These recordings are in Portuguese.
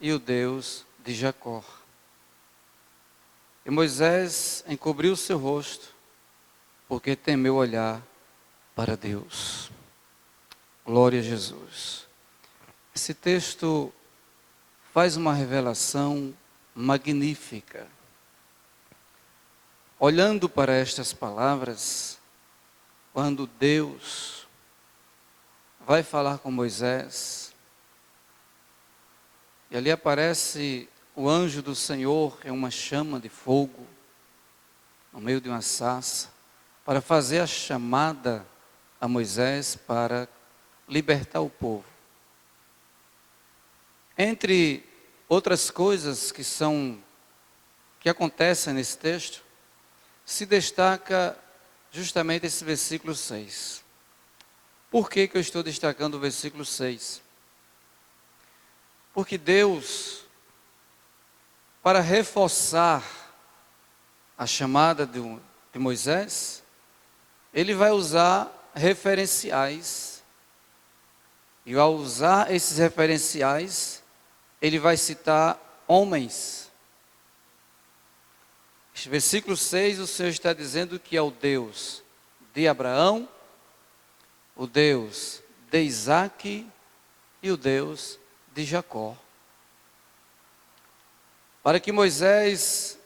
e o Deus de Jacó. E Moisés encobriu o seu rosto, porque temeu olhar para Deus. Glória a Jesus. Esse texto faz uma revelação magnífica. Olhando para estas palavras, quando Deus vai falar com Moisés, e ali aparece o anjo do Senhor em uma chama de fogo, no meio de uma sarça, para fazer a chamada a Moisés para libertar o povo. Entre outras coisas que acontecem nesse texto, se destaca justamente esse versículo 6. Por que eu estou destacando o versículo 6? Porque Deus, para reforçar a chamada de Moisés, Ele vai usar referenciais. E ao usar esses referenciais, Ele vai citar homens. Este versículo 6, o Senhor está dizendo que é o Deus de Abraão, o Deus de Isaque e o Deus de Jacó. Para que Moisés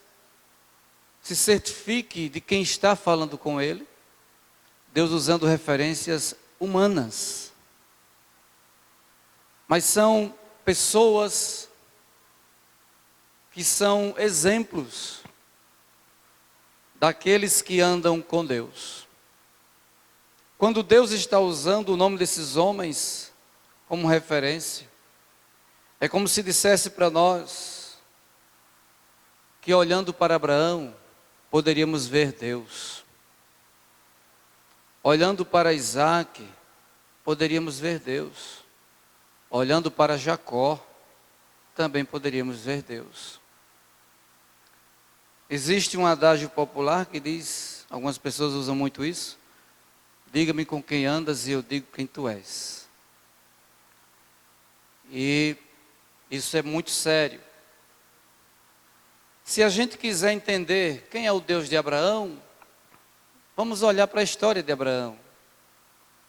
se certifique de quem está falando com ele, Deus usando referências humanas. Mas são pessoas que são exemplos daqueles que andam com Deus. Quando Deus está usando o nome desses homens como referência, é como se dissesse para nós que olhando para Abraão, poderíamos ver Deus. Olhando para Isaque, poderíamos ver Deus. Olhando para Jacó, também poderíamos ver Deus. Existe um adágio popular que diz, algumas pessoas usam muito isso: diga-me com quem andas e eu digo quem tu és. E isso é muito sério. Se a gente quiser entender quem é o Deus de Abraão, vamos olhar para a história de Abraão.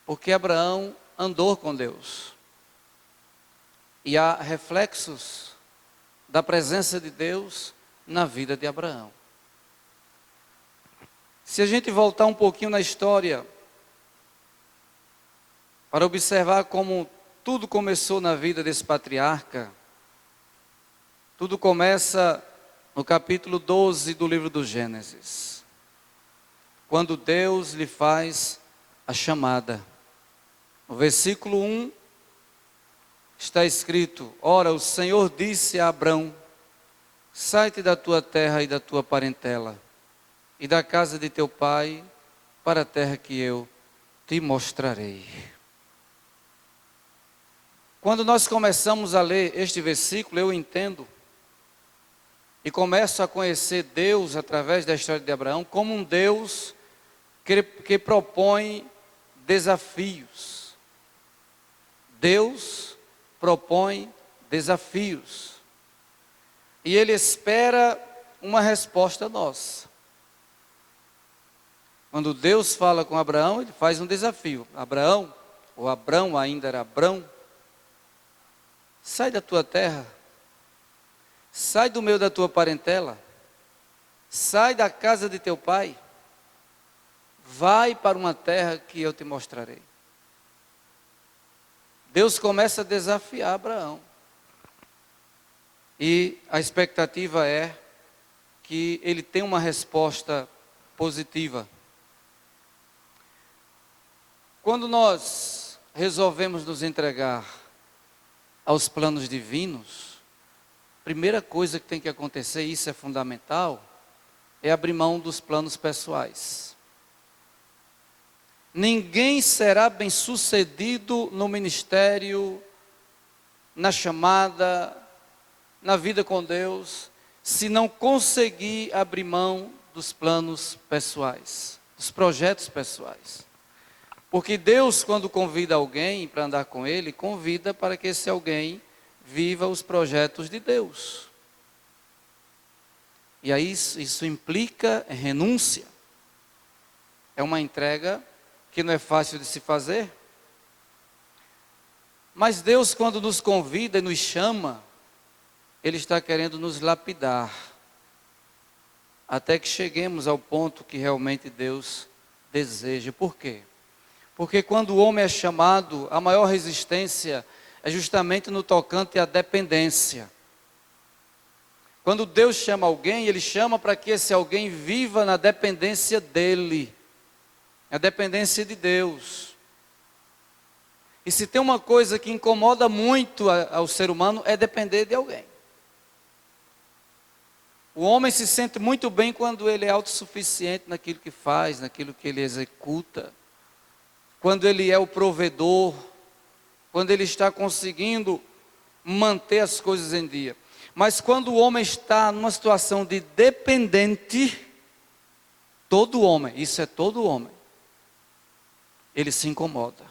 Porque Abraão andou com Deus. E há reflexos da presença de Deus na vida de Abraão. Se a gente voltar um pouquinho na história, para observar como tudo começou na vida desse patriarca, tudo começa no capítulo 12 do livro do Gênesis, quando Deus lhe faz a chamada. No versículo 1 está escrito: ora, o Senhor disse a Abrão: sai-te da tua terra e da tua parentela, e da casa de teu pai, para a terra que eu te mostrarei. Quando nós começamos a ler este versículo, eu entendo e começo a conhecer Deus através da história de Abraão como um Deus que propõe desafios. Deus propõe desafios. E Ele espera uma resposta nossa. Quando Deus fala com Abraão, Ele faz um desafio. Abraão, ou Abrão, ainda era Abrão, sai da tua terra, sai do meio da tua parentela, sai da casa de teu pai, vai para uma terra que eu te mostrarei. Deus começa a desafiar Abraão. E a expectativa é que ele tenha uma resposta positiva. Quando nós resolvemos nos entregar aos planos divinos, a primeira coisa que tem que acontecer, e isso é fundamental, é abrir mão dos planos pessoais. Ninguém será bem-sucedido no ministério, na chamada, na vida com Deus, se não conseguir abrir mão dos planos pessoais, dos projetos pessoais. Porque Deus, quando convida alguém para andar com Ele, convida para que esse alguém viva os projetos de Deus. E aí isso implica renúncia. É uma entrega que não é fácil de se fazer. Mas Deus, quando nos convida e nos chama, Ele está querendo nos lapidar, até que cheguemos ao ponto que realmente Deus deseja. Por quê? Porque quando o homem é chamado, a maior resistência é justamente no tocante à dependência. Quando Deus chama alguém, Ele chama para que esse alguém viva na dependência dEle, a dependência de Deus. E se tem uma coisa que incomoda muito ao ser humano, é depender de alguém. O homem se sente muito bem quando ele é autossuficiente naquilo que faz, naquilo que ele executa. Quando ele é o provedor, quando ele está conseguindo manter as coisas em dia. Mas quando o homem está numa situação de dependente, todo homem, isso é todo homem, ele se incomoda.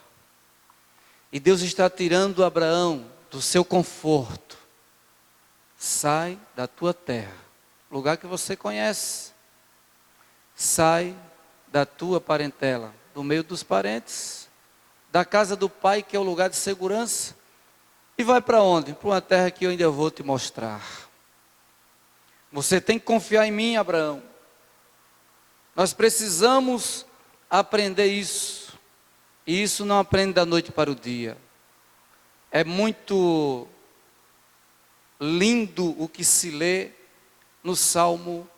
E Deus está tirando Abraão do seu conforto. Sai da tua terra, lugar que você conhece. Sai da tua parentela, do meio dos parentes, da casa do pai, que é o lugar de segurança. E vai para onde? Para uma terra que eu ainda vou te mostrar. Você tem que confiar em mim, Abraão. Nós precisamos aprender isso. E isso não aprende da noite para o dia. É muito lindo o que se lê no Salmo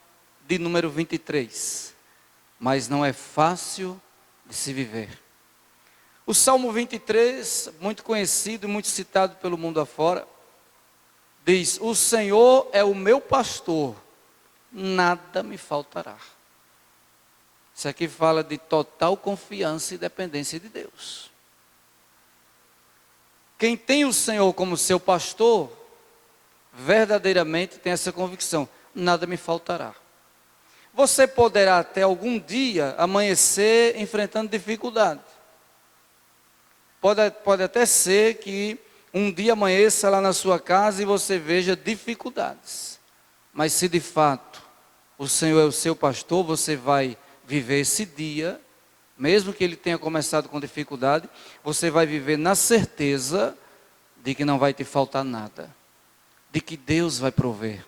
de número 23. Mas não é fácil de se viver. O Salmo 23, muito conhecido e muito citado pelo mundo afora, diz: o Senhor é o meu pastor, nada me faltará. Isso aqui fala de total confiança e dependência de Deus. Quem tem o Senhor como seu pastor, verdadeiramente tem essa convicção: nada me faltará. Você poderá até algum dia amanhecer enfrentando dificuldade. Pode até ser que um dia amanheça lá na sua casa e você veja dificuldades. Mas se de fato o Senhor é o seu pastor, você vai viver esse dia, mesmo que ele tenha começado com dificuldade, você vai viver na certeza de que não vai te faltar nada, de que Deus vai prover.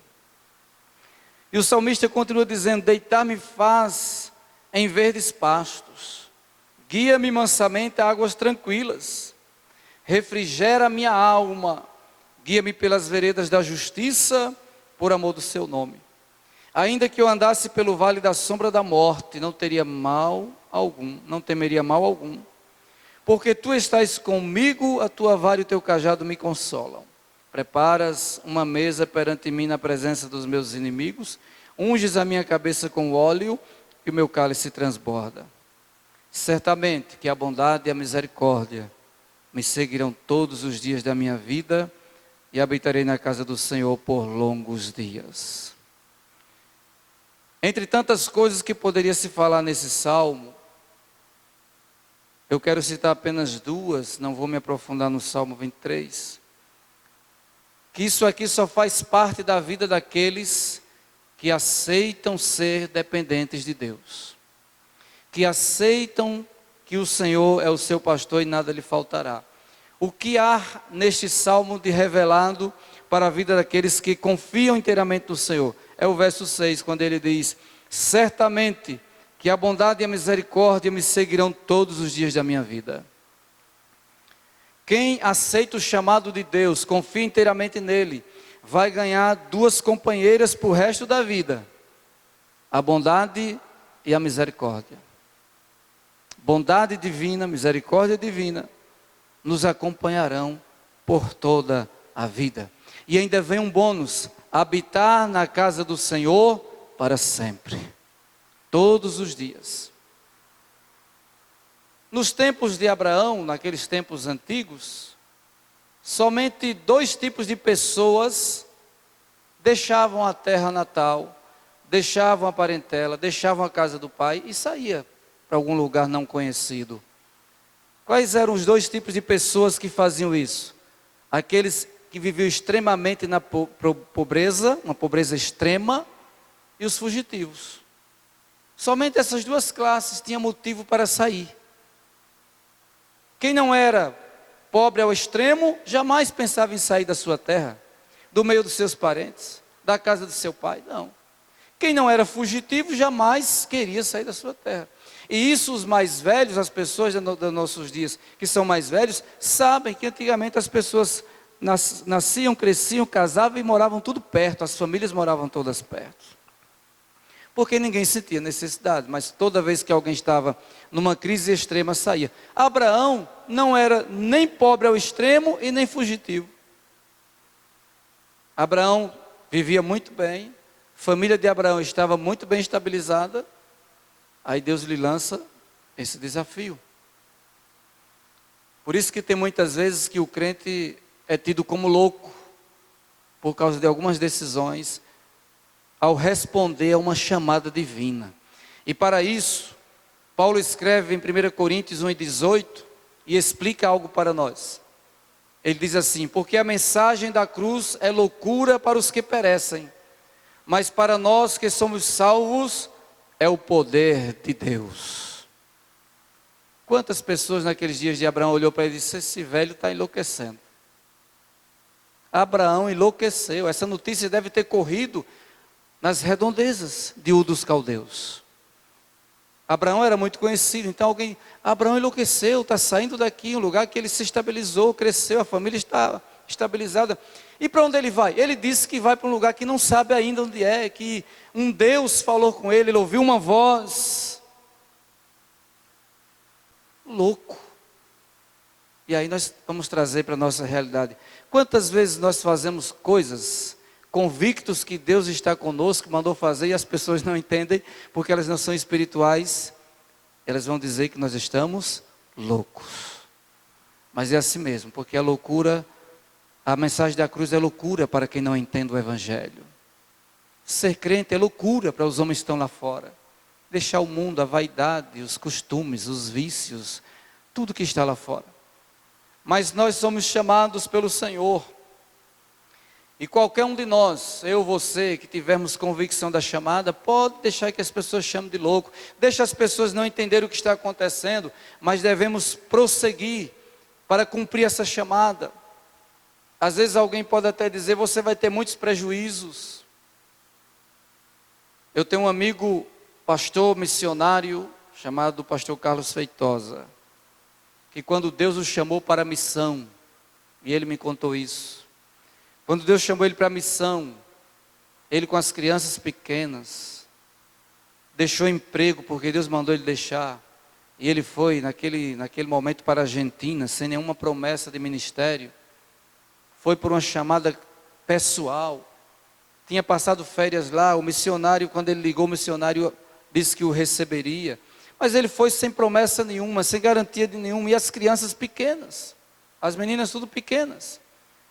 E o salmista continua dizendo: deitar-me faz em verdes pastos, guia-me mansamente a águas tranquilas, refrigera a minha alma, guia-me pelas veredas da justiça, por amor do seu nome. Ainda que eu andasse pelo vale da sombra da morte, não teria mal algum, não temeria mal algum. Porque tu estás comigo, a tua vara e o teu cajado me consolam. Preparas uma mesa perante mim na presença dos meus inimigos, unges a minha cabeça com óleo e o meu cálice transborda. Certamente que a bondade e a misericórdia me seguirão todos os dias da minha vida e habitarei na casa do Senhor por longos dias. Entre tantas coisas que poderia se falar nesse salmo, eu quero citar apenas duas, não vou me aprofundar no Salmo 23. Que isso aqui só faz parte da vida daqueles que aceitam ser dependentes de Deus. Que aceitam que o Senhor é o seu pastor e nada lhe faltará. O que há neste salmo de revelado para a vida daqueles que confiam inteiramente no Senhor? É o verso 6, quando ele diz: certamente que a bondade e a misericórdia me seguirão todos os dias da minha vida. Quem aceita o chamado de Deus, confia inteiramente nele, vai ganhar duas companheiras para o resto da vida: a bondade e a misericórdia. Bondade divina, misericórdia divina nos acompanharão por toda a vida. E ainda vem um bônus: habitar na casa do Senhor para sempre, todos os dias. Nos tempos de Abraão, naqueles tempos antigos, somente dois tipos de pessoas deixavam a terra natal, deixavam a parentela, deixavam a casa do pai e saía para algum lugar não conhecido. Quais eram os dois tipos de pessoas que faziam isso? Aqueles que viveu extremamente na pobreza, uma pobreza extrema, e os fugitivos. Somente essas duas classes tinham motivo para sair. Quem não era pobre ao extremo, jamais pensava em sair da sua terra, do meio dos seus parentes, da casa do seu pai, não. Quem não era fugitivo, jamais queria sair da sua terra. E isso os mais velhos, as pessoas dos nossos dias, que são mais velhos, sabem que antigamente as pessoas nasciam, cresciam, casavam e moravam tudo perto, as famílias moravam todas perto. Porque ninguém sentia necessidade, mas toda vez que alguém estava numa crise extrema, saía. Abraão não era nem pobre ao extremo e nem fugitivo. Abraão vivia muito bem, a família de Abraão estava muito bem estabilizada, aí Deus lhe lança esse desafio. Por isso que tem muitas vezes que o crente é tido como louco, por causa de algumas decisões, ao responder a uma chamada divina. E para isso, Paulo escreve em 1 Coríntios 1,18 e explica algo para nós. Ele diz assim: porque a mensagem da cruz é loucura para os que perecem, mas para nós que somos salvos, é o poder de Deus. Quantas pessoas naqueles dias de Abraão olhou para ele e disse: esse velho está enlouquecendo. Abraão enlouqueceu. Essa notícia deve ter corrido nas redondezas de Ur dos Caldeus. Abraão era muito conhecido, então Abraão enlouqueceu, está saindo daqui, um lugar que ele se estabilizou, cresceu, a família está estabilizada. E para onde ele vai? Ele disse que vai para um lugar que não sabe ainda onde é, que um Deus falou com ele ouviu uma voz. Louco. E aí nós vamos trazer para a nossa realidade. Quantas vezes nós fazemos coisas convictos que Deus está conosco, mandou fazer, e as pessoas não entendem, porque elas não são espirituais, elas vão dizer que nós estamos loucos. Mas é assim mesmo, porque a loucura, a mensagem da cruz é loucura para quem não entende o Evangelho. Ser crente é loucura para os homens que estão lá fora. Deixar o mundo, a vaidade, os costumes, os vícios, tudo que está lá fora. Mas nós somos chamados pelo Senhor. E qualquer um de nós, eu, você, que tivermos convicção da chamada, pode deixar que as pessoas chamem de louco. Deixa as pessoas não entenderem o que está acontecendo, mas devemos prosseguir para cumprir essa chamada. Às vezes alguém pode até dizer: você vai ter muitos prejuízos. Eu tenho um amigo, pastor missionário, chamado pastor Carlos Feitosa, que quando Deus o chamou para a missão, e ele me contou isso, quando Deus chamou ele para a missão, ele com as crianças pequenas, deixou emprego porque Deus mandou ele deixar, e ele foi naquele momento para a Argentina, sem nenhuma promessa de ministério, foi por uma chamada pessoal, tinha passado férias lá, o missionário, quando ele ligou, o missionário disse que o receberia, mas ele foi sem promessa nenhuma, sem garantia de nenhuma, e as crianças pequenas, as meninas tudo pequenas.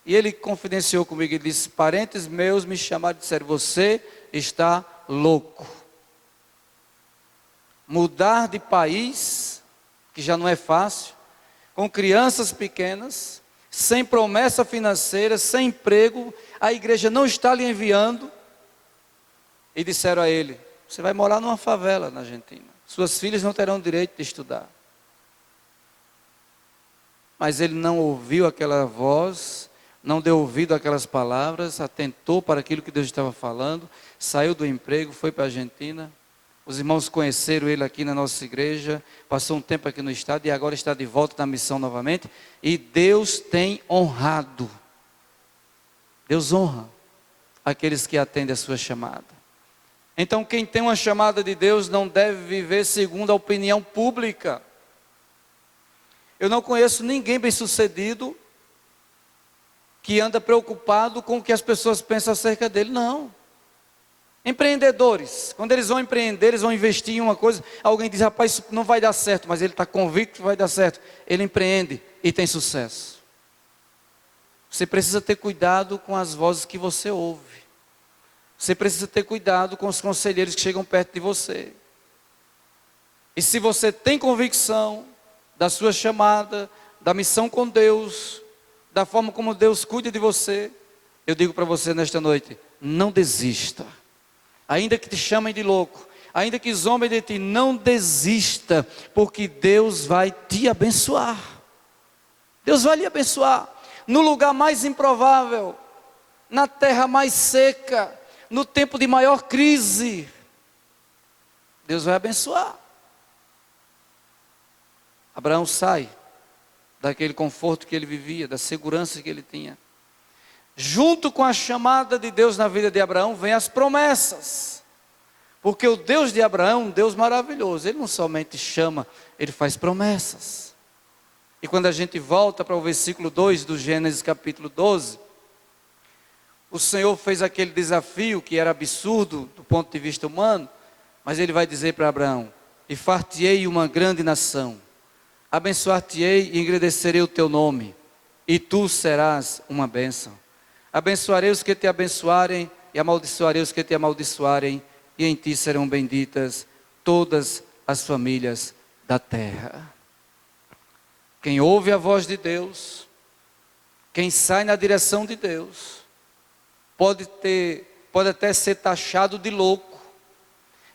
E ele confidenciou comigo, ele disse: parentes meus me chamaram e disseram: você está louco. Mudar de país, que já não é fácil, com crianças pequenas, sem promessa financeira, sem emprego, a igreja não está lhe enviando. E disseram a ele: você vai morar numa favela na Argentina, suas filhas não terão direito de estudar. Mas ele não ouviu aquela voz, não deu ouvido àquelas palavras, atentou para aquilo que Deus estava falando, saiu do emprego, foi para a Argentina. Os irmãos conheceram ele aqui na nossa igreja, passou um tempo aqui no estado e agora está de volta na missão novamente. E Deus tem honrado. Deus honra aqueles que atendem a sua chamada. Então quem tem uma chamada de Deus não deve viver segundo a opinião pública. Eu não conheço ninguém bem-sucedido que anda preocupado com o que as pessoas pensam acerca dele, não. Empreendedores, quando eles vão empreender, eles vão investir em uma coisa, alguém diz: rapaz, isso não vai dar certo, mas ele está convicto que vai dar certo, ele empreende e tem sucesso. Você precisa ter cuidado com as vozes que você ouve, você precisa ter cuidado com os conselheiros que chegam perto de você. E se você tem convicção da sua chamada, da missão com Deus, da forma como Deus cuida de você, eu digo para você nesta noite, não desista. Ainda que te chamem de louco, ainda que zombem de ti, não desista, porque Deus vai te abençoar. Deus vai lhe abençoar. No lugar mais improvável, na terra mais seca, no tempo de maior crise, Deus vai abençoar. Abraão sai daquele conforto que ele vivia, da segurança que ele tinha. Junto com a chamada de Deus na vida de Abraão, vem as promessas. Porque o Deus de Abraão é um Deus maravilhoso. Ele não somente chama, ele faz promessas. E quando a gente volta para o versículo 2 do Gênesis capítulo 12, o Senhor fez aquele desafio que era absurdo do ponto de vista humano, mas ele vai dizer para Abraão: e far-te-ei uma grande nação, abençoar-te-ei e engrandecerei o teu nome, e tu serás uma bênção. Abençoarei os que te abençoarem, e amaldiçoarei os que te amaldiçoarem, e em ti serão benditas todas as famílias da terra. Quem ouve a voz de Deus, quem sai na direção de Deus, pode até ser taxado de louco,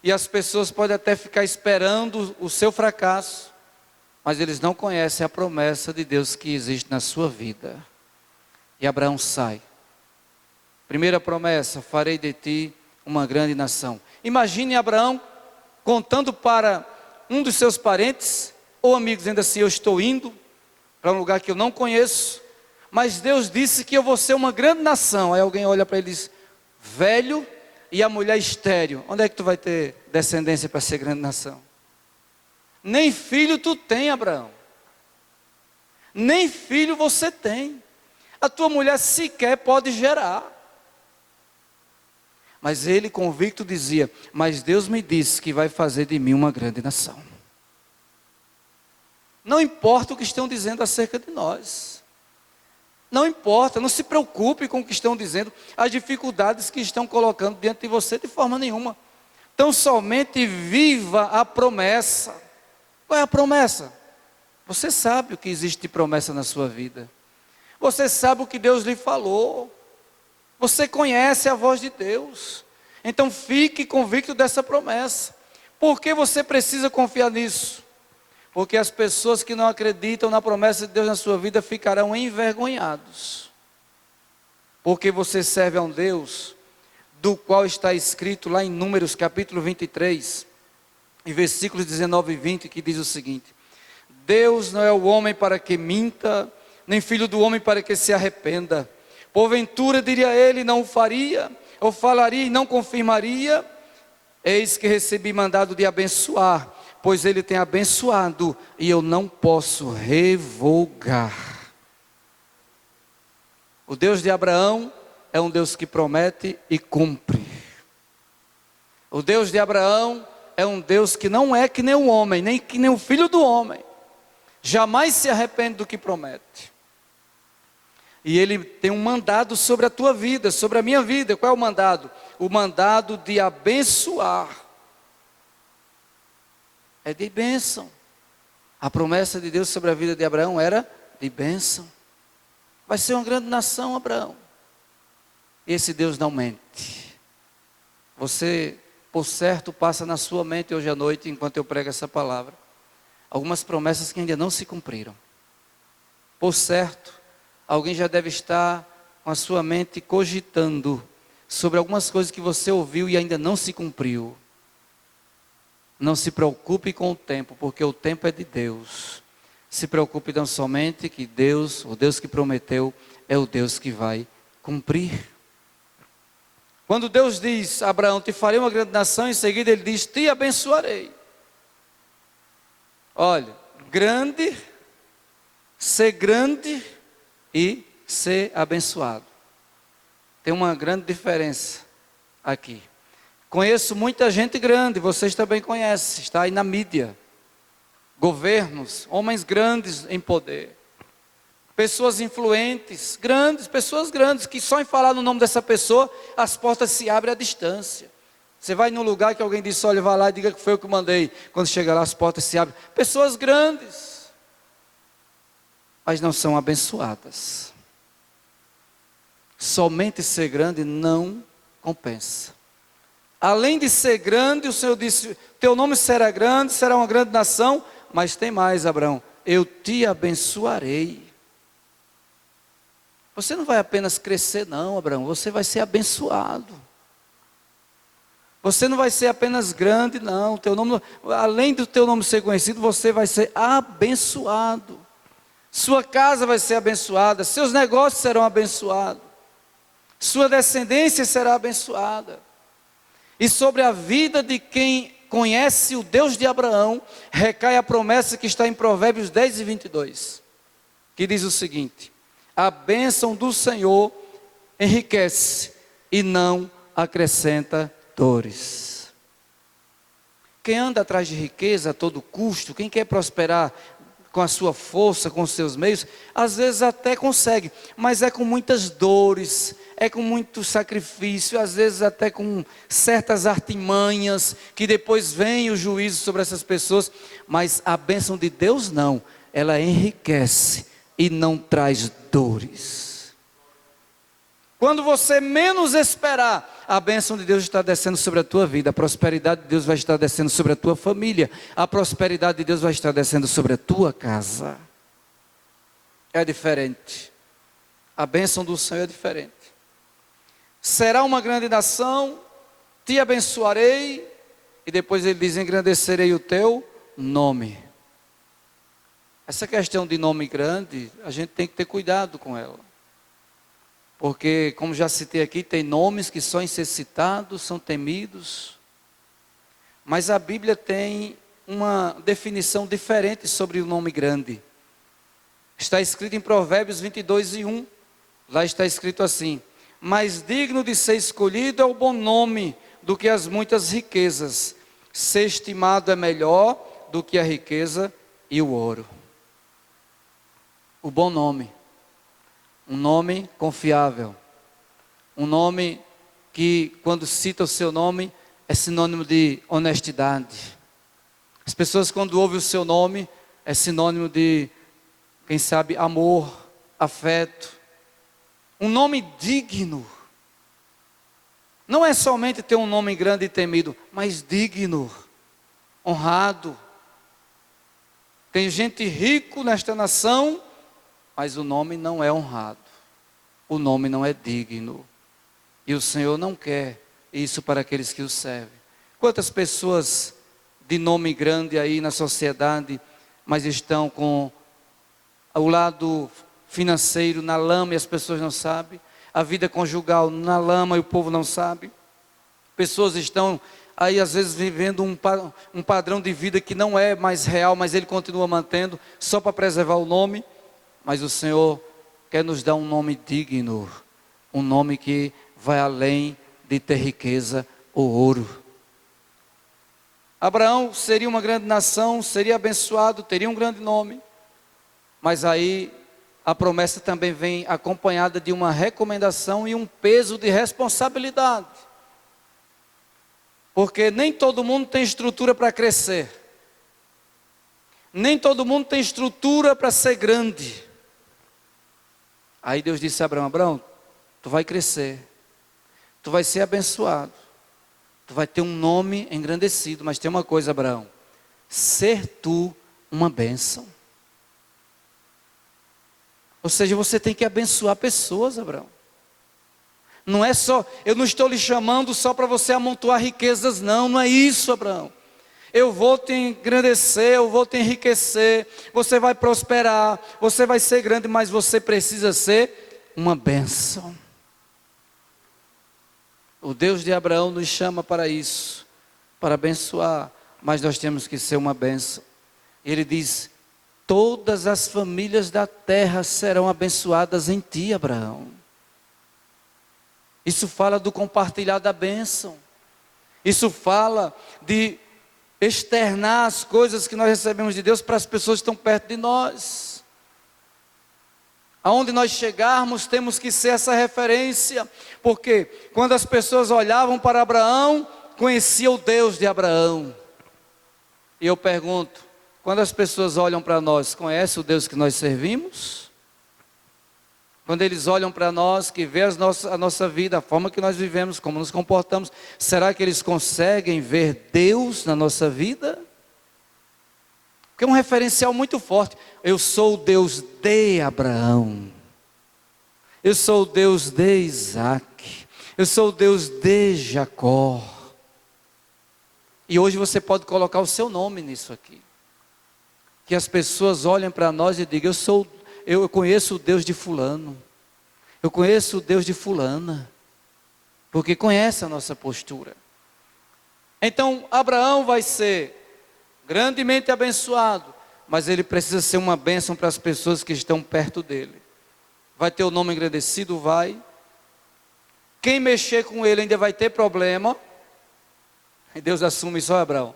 e as pessoas podem até ficar esperando o seu fracasso, mas eles não conhecem a promessa de Deus que existe na sua vida. E Abraão sai. Primeira promessa: farei de ti uma grande nação. Imagine Abraão contando para um dos seus parentes ou amigos, dizendo assim: eu estou indo para um lugar que eu não conheço, mas Deus disse que eu vou ser uma grande nação. Aí alguém olha para ele e diz: velho e a mulher estéril, onde é que tu vai ter descendência para ser grande nação? Nem filho tu tem, Abraão. Nem filho você tem. A tua mulher sequer pode gerar. Mas ele convicto dizia: mas Deus me disse que vai fazer de mim uma grande nação. Não importa o que estão dizendo acerca de nós. Não importa, não se preocupe com o que estão dizendo, as dificuldades que estão colocando diante de você, de forma nenhuma. Então somente viva a promessa. Qual é a promessa? Você sabe o que existe de promessa na sua vida. Você sabe o que Deus lhe falou. Você conhece a voz de Deus. Então fique convicto dessa promessa. Por que você precisa confiar nisso? Porque as pessoas que não acreditam na promessa de Deus na sua vida ficarão envergonhados. Porque você serve a um Deus do qual está escrito lá em Números capítulo 23, em versículos 19 e 20, que diz o seguinte: Deus não é o homem para que minta, nem filho do homem para que se arrependa. Porventura, diria ele, não o faria, ou falaria e não confirmaria? Eis que recebi mandado de abençoar, pois ele tem abençoado, e eu não posso revogar. O Deus de Abraão é um Deus que promete e cumpre. O Deus de Abraão é um Deus que não é que nem o homem, nem que nem o filho do homem. Jamais se arrepende do que promete. E ele tem um mandado sobre a tua vida, sobre a minha vida. Qual é o mandado? O mandado de abençoar. É de bênção. A promessa de Deus sobre a vida de Abraão era de bênção. Vai ser uma grande nação, Abraão. E esse Deus não mente. Você, por certo, passa na sua mente hoje à noite, enquanto eu prego essa palavra, algumas promessas que ainda não se cumpriram. Por certo, alguém já deve estar com a sua mente cogitando sobre algumas coisas que você ouviu e ainda não se cumpriu. Não se preocupe com o tempo, porque o tempo é de Deus. Se preocupe tão somente que Deus, o Deus que prometeu, é o Deus que vai cumprir. Quando Deus diz: Abraão, te farei uma grande nação, em seguida ele diz: te abençoarei. Olha, ser grande e ser abençoado. Tem uma grande diferença aqui. Conheço muita gente grande, vocês também conhecem, está aí na mídia. Governos, homens grandes em poder. Pessoas influentes, grandes, pessoas grandes, que só em falar no nome dessa pessoa, as portas se abrem à distância. Você vai num lugar que alguém disse: olha, vai lá e diga que foi eu que mandei. Quando chega lá, as portas se abrem. Pessoas grandes, mas não são abençoadas. Somente ser grande não compensa. Além de ser grande, o Senhor disse: teu nome será grande, será uma grande nação. Mas tem mais, Abraão: eu te abençoarei. Você não vai apenas crescer não, Abraão, você vai ser abençoado. Você não vai ser apenas grande não, teu nome, além do teu nome ser conhecido, você vai ser abençoado. Sua casa vai ser abençoada, seus negócios serão abençoados, sua descendência será abençoada. E sobre a vida de quem conhece o Deus de Abraão, recai a promessa que está em Provérbios 10 e 22, que diz o seguinte: a bênção do Senhor enriquece e não acrescenta dores. Quem anda atrás de riqueza a todo custo, quem quer prosperar com a sua força, com os seus meios, às vezes até consegue, mas é com muitas dores, é com muito sacrifício, às vezes até com certas artimanhas, que depois vem o juízo sobre essas pessoas. Mas a bênção de Deus não, ela enriquece e não traz dores. Quando você menos esperar, a bênção de Deus está descendo sobre a tua vida, a prosperidade de Deus vai estar descendo sobre a tua família, a prosperidade de Deus vai estar descendo sobre a tua casa. É diferente. A bênção do Senhor é diferente. Será uma grande nação, te abençoarei, e depois ele diz: engrandecerei o teu nome. Essa questão de nome grande, a gente tem que ter cuidado com ela. Porque, como já citei aqui, tem nomes que só em ser citados são temidos. Mas a Bíblia tem uma definição diferente sobre o nome grande. Está escrito em Provérbios 22 e 1. Lá está escrito assim: mais digno de ser escolhido é o bom nome do que as muitas riquezas. Ser estimado é melhor do que a riqueza e o ouro. O bom nome. Um nome confiável. Um nome que, quando cita o seu nome, é sinônimo de honestidade. As pessoas, quando ouvem o seu nome, é sinônimo de, quem sabe, amor, afeto. Um nome digno. Não é somente ter um nome grande e temido, mas digno, honrado. Tem gente rico nesta nação, mas o nome não é honrado, o nome não é digno, e o Senhor não quer isso para aqueles que o servem. Quantas pessoas de nome grande aí na sociedade, mas estão com o lado financeiro na lama e as pessoas não sabem, a vida conjugal na lama e o povo não sabe. Pessoas estão aí às vezes vivendo um padrão de vida que não é mais real, mas ele continua mantendo, só para preservar o nome. Mas o Senhor quer nos dar um nome digno, um nome que vai além de ter riqueza ou ouro. Abraão seria uma grande nação, seria abençoado, teria um grande nome, mas aí a promessa também vem acompanhada de uma recomendação e um peso de responsabilidade, porque nem todo mundo tem estrutura para crescer, nem todo mundo tem estrutura para ser grande. Aí Deus disse a Abraão: Abraão, tu vai crescer, tu vai ser abençoado, tu vai ter um nome engrandecido, mas tem uma coisa, Abraão: ser tu uma bênção. Ou seja, você tem que abençoar pessoas, Abraão. Não é só, eu não estou lhe chamando só para você amontoar riquezas, não é isso, Abraão. Eu vou te engrandecer, eu vou te enriquecer, você vai prosperar, você vai ser grande, mas você precisa ser uma bênção. O Deus de Abraão nos chama para isso, para abençoar, mas nós temos que ser uma bênção. Ele diz: todas as famílias da terra serão abençoadas em ti, Abraão. Isso fala do compartilhar da bênção. Isso fala de externar as coisas que nós recebemos de Deus para as pessoas que estão perto de nós. Aonde nós chegarmos, temos que ser essa referência, porque quando as pessoas olhavam para Abraão, conheciam o Deus de Abraão. E eu pergunto, quando as pessoas olham para nós, conhecem o Deus que nós servimos? Quando eles olham para nós, que vê a nossa vida, a forma que nós vivemos, como nos comportamos, será que eles conseguem ver Deus na nossa vida? Porque é um referencial muito forte. Eu sou o Deus de Abraão. Eu sou o Deus de Isaac. Eu sou o Deus de Jacó. E hoje você pode colocar o seu nome nisso aqui. Que as pessoas olhem para nós e digam, eu conheço o Deus de fulano. Eu conheço o Deus de fulana. Porque conhece a nossa postura. Então, Abraão vai ser grandemente abençoado. Mas ele precisa ser uma bênção para as pessoas que estão perto dele. Vai ter o nome engrandecido? Vai. Quem mexer com ele ainda vai ter problema. E Deus assume isso, Abraão.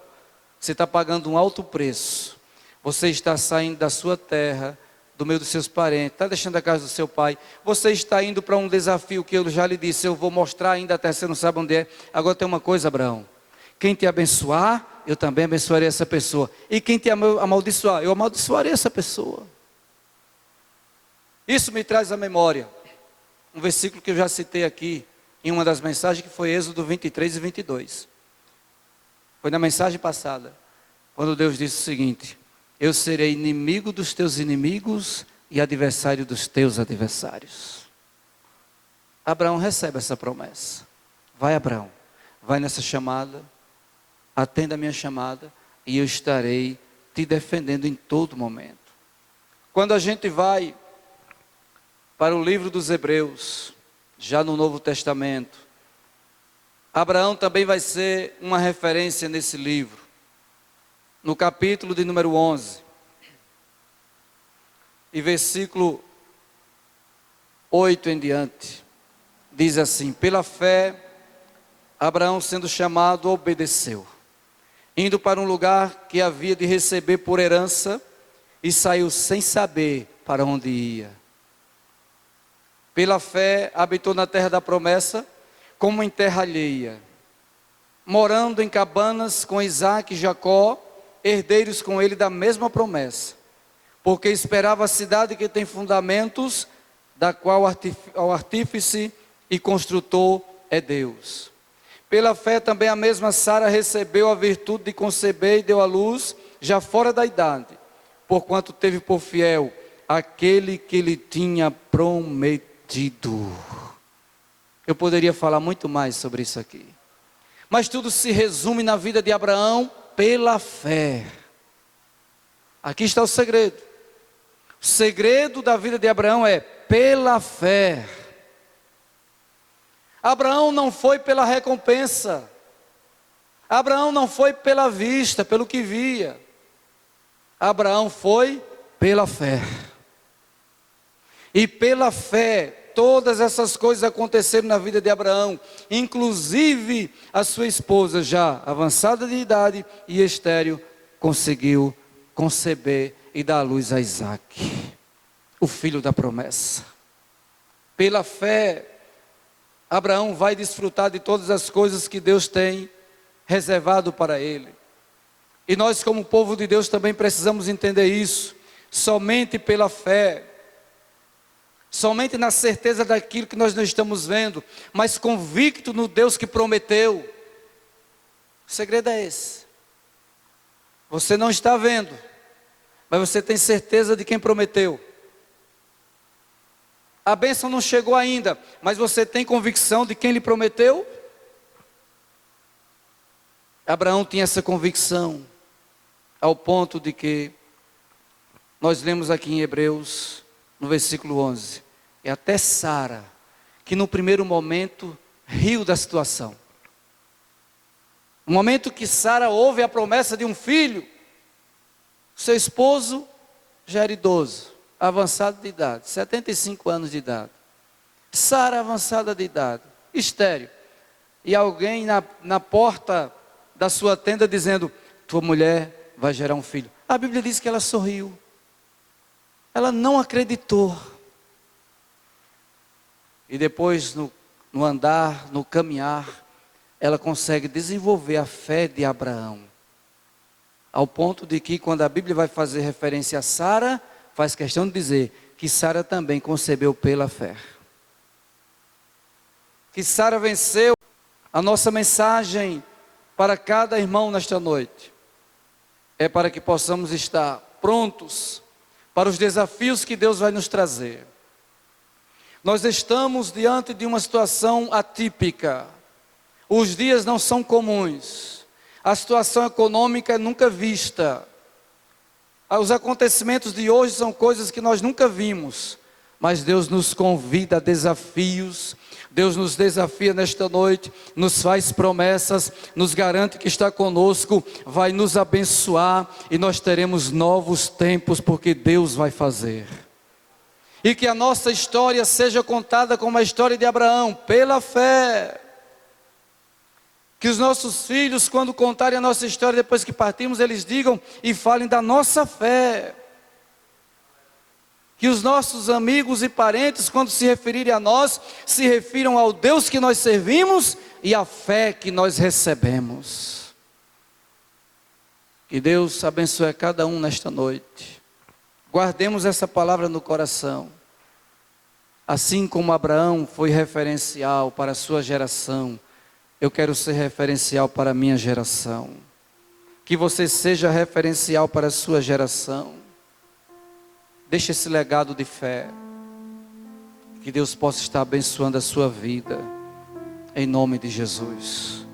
Você está pagando um alto preço. Você está saindo da sua terra, do meio dos seus parentes, está deixando a casa do seu pai. Você está indo para um desafio que eu já lhe disse, eu vou mostrar ainda até você não sabe onde é. Agora tem uma coisa, Abraão. Quem te abençoar, eu também abençoarei essa pessoa. E quem te amaldiçoar, eu amaldiçoarei essa pessoa. Isso me traz à memória um versículo que eu já citei aqui, em uma das mensagens, que foi Êxodo 23 e 22. Foi na mensagem passada, quando Deus disse o seguinte: eu serei inimigo dos teus inimigos e adversário dos teus adversários. Abraão recebe essa promessa. Vai, Abraão, vai nessa chamada, atenda a minha chamada, e eu estarei te defendendo em todo momento. Quando a gente vai para o livro dos Hebreus, já no Novo Testamento, Abraão também vai ser uma referência nesse livro. No capítulo de número 11, e versículo 8 em diante, diz assim: pela fé, Abraão, sendo chamado, obedeceu, indo para um lugar que havia de receber por herança, e saiu sem saber para onde ia. Pela fé, habitou na terra da promessa, como em terra alheia, morando em cabanas com Isaac e Jacó, herdeiros com ele da mesma promessa, porque esperava a cidade que tem fundamentos, da qual o artífice e construtor é Deus. Pela fé também a mesma Sara recebeu a virtude de conceber e deu à luz, já fora da idade, porquanto teve por fiel aquele que lhe tinha prometido. Eu poderia falar muito mais sobre isso aqui, mas tudo se resume na vida de Abraão pela fé. Aqui está o segredo. O segredo da vida de Abraão é pela fé. Abraão não foi pela recompensa. Abraão não foi pela vista, pelo que via. Abraão foi pela fé. E pela fé, todas essas coisas aconteceram na vida de Abraão, inclusive a sua esposa, já avançada de idade e estéril, conseguiu conceber e dar à luz a Isaac, o filho da promessa. Pela fé, Abraão vai desfrutar de todas as coisas que Deus tem reservado para ele. E nós, como povo de Deus, também precisamos entender isso. Somente pela fé, somente na certeza daquilo que nós não estamos vendo, mas convicto no Deus que prometeu. O segredo é esse. Você não está vendo, mas você tem certeza de quem prometeu. A bênção não chegou ainda, mas você tem convicção de quem lhe prometeu? Abraão tinha essa convicção, ao ponto de que, nós lemos aqui em Hebreus, no versículo 11, é até Sara, que no primeiro momento riu da situação. No momento que Sara ouve a promessa de um filho, seu esposo já era idoso, avançado de idade, 75 anos de idade. Sara avançada de idade, estéril. E alguém na porta da sua tenda dizendo: tua mulher vai gerar um filho. A Bíblia diz que ela sorriu. Ela não acreditou. E depois no andar, no caminhar, ela consegue desenvolver a fé de Abraão. Ao ponto de que quando a Bíblia vai fazer referência a Sara, faz questão de dizer que Sara também concebeu pela fé. Que Sara venceu. A nossa mensagem para cada irmão nesta noite é para que possamos estar prontos para os desafios que Deus vai nos trazer. Nós estamos diante de uma situação atípica. Os dias não são comuns. A situação econômica é nunca vista. Os acontecimentos de hoje são coisas que nós nunca vimos. Mas Deus nos convida a desafios. Deus nos desafia nesta noite, nos faz promessas, nos garante que está conosco, vai nos abençoar e nós teremos novos tempos, porque Deus vai fazer. E que a nossa história seja contada como a história de Abraão, pela fé. Que os nossos filhos, quando contarem a nossa história, depois que partimos, eles digam e falem da nossa fé. Que os nossos amigos e parentes, quando se referirem a nós, se refiram ao Deus que nós servimos e à fé que nós recebemos. Que Deus abençoe a cada um nesta noite. Guardemos essa palavra no coração. Assim como Abraão foi referencial para a sua geração, eu quero ser referencial para a minha geração. Que você seja referencial para a sua geração. Deixe esse legado de fé. Que Deus possa estar abençoando a sua vida. Em nome de Jesus.